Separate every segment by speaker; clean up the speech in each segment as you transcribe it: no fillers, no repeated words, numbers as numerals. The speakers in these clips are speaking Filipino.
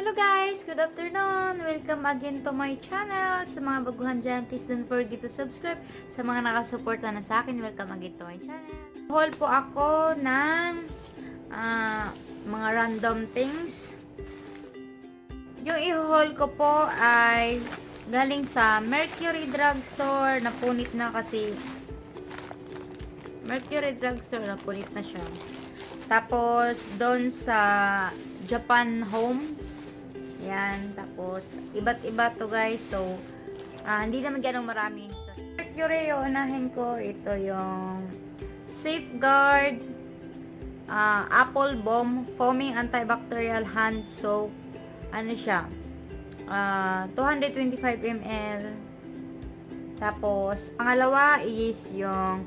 Speaker 1: Hello guys! Good afternoon! Welcome again to my channel. Sa mga baguhan dyan, please don't forget to subscribe. Sa mga nakasuporta na sa akin, welcome again to my channel. Haul po ako ng mga random things. Yung i-haul ko po ay galing sa Mercury Drugstore. Napunit na kasi. Mercury Drugstore, napunit na siya. Tapos, doon sa Japan Home. Yan. Tapos, iba't iba to guys. So, hindi naman ganong marami. So, Mercury, yung unahin ko. Ito yung Safeguard Apple Bomb Foaming Antibacterial Hand Soap. Ano siya? 225 ml. Tapos, pangalawa is yung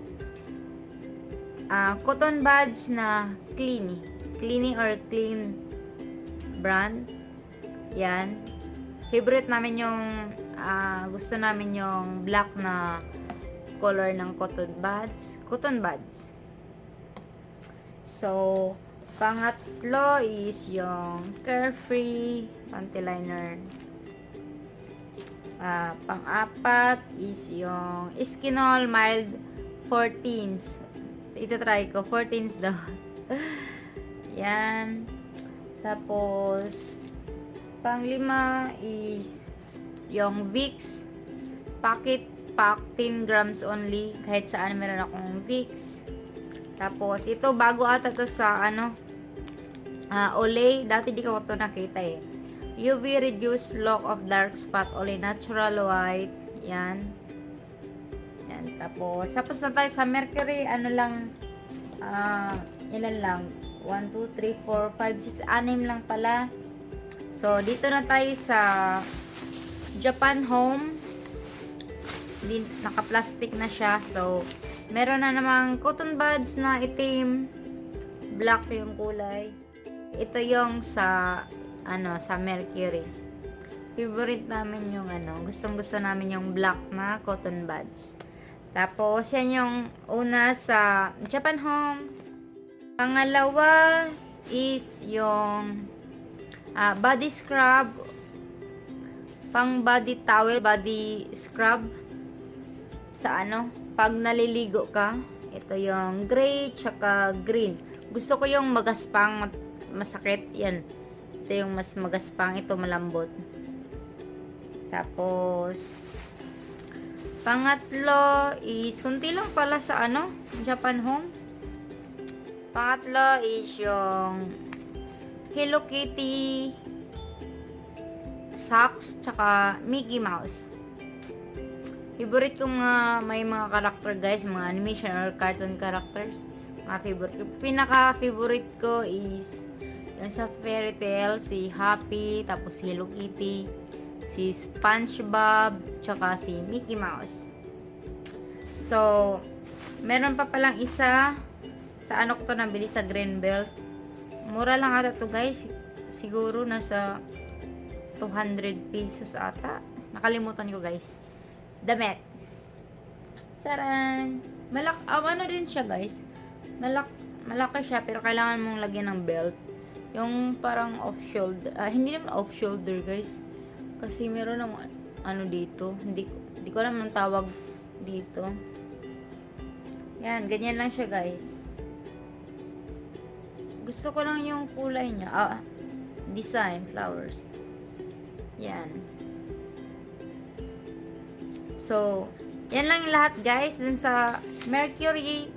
Speaker 1: cotton buds na Cleany or Clean brand. Yan. Favorite namin yung gusto namin yung black na color ng cotton buds. So, pangatlo is yung Carefree panty liner. Pang-apat is yung Skinol Mild 14s. Ito try ko. 14s daw. Yan. Tapos, pang-lima is yung Vicks Pocket Pack 10 grams only. Kahit saan meron akong Vicks. Tapos, ito bago ata to sa Olay. Dati di ko ito nakita eh. UV Reduce Lock of Dark Spot Olay Natural White. Yan. Yan. Tapos na tayo sa Mercury. Ano lang, ilan lang? 1, 2, 3, 4, 5, 6, 6 lang pala. So, dito na tayo sa Japan Home. Naka-plastic na siya. So, meron na namang cotton buds na itim. Black yung kulay. Ito yung sa Mercury. Favorite namin yung gustong-gusto namin yung black na cotton buds. Tapos, yan yung una sa Japan Home. Pangalawa is yung body scrub, pang body towel, body scrub sa pag naliligo ka. Ito yung gray tsaka green. Gusto ko yung magaspang, masakit yan. Ito yung mas magaspang, ito malambot. Tapos pangatlo is kunti lang pala sa Japan Home. Pangatlo is yung Hello Kitty socks tsaka Mickey Mouse. Favorite ko may mga character guys, mga animation or cartoon characters. Mga favorite ko. Pinaka-favorite ko is yung sa Fairy Tail, si Happy, tapos si Hello Kitty, si SpongeBob, tsaka si Mickey Mouse. So, meron pa palang isa sa ko to nabili sa Greenbelt. Mura lang ata to guys. Siguro nasa 200 pesos ata. Nakalimutan ko guys. Damit. Charan! Din siya guys. Malaki siya pero kailangan mong lagyan ng belt. Yung parang off shoulder. Hindi naman off shoulder guys. Kasi meron naman dito. Hindi ko alam ang tawag dito. Yan. Ganyan lang siya guys. Gusto ko lang yung kulay niya. Design, flowers. Yan. So, yan lang yung lahat guys. Dun sa Mercury.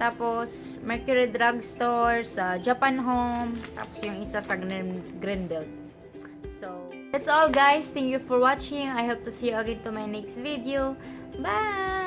Speaker 1: Tapos, Mercury Drugstore. Sa Japan Home. Tapos yung isa sa Greenbelt. So, that's all guys. Thank you for watching. I hope to see you again to my next video. Bye!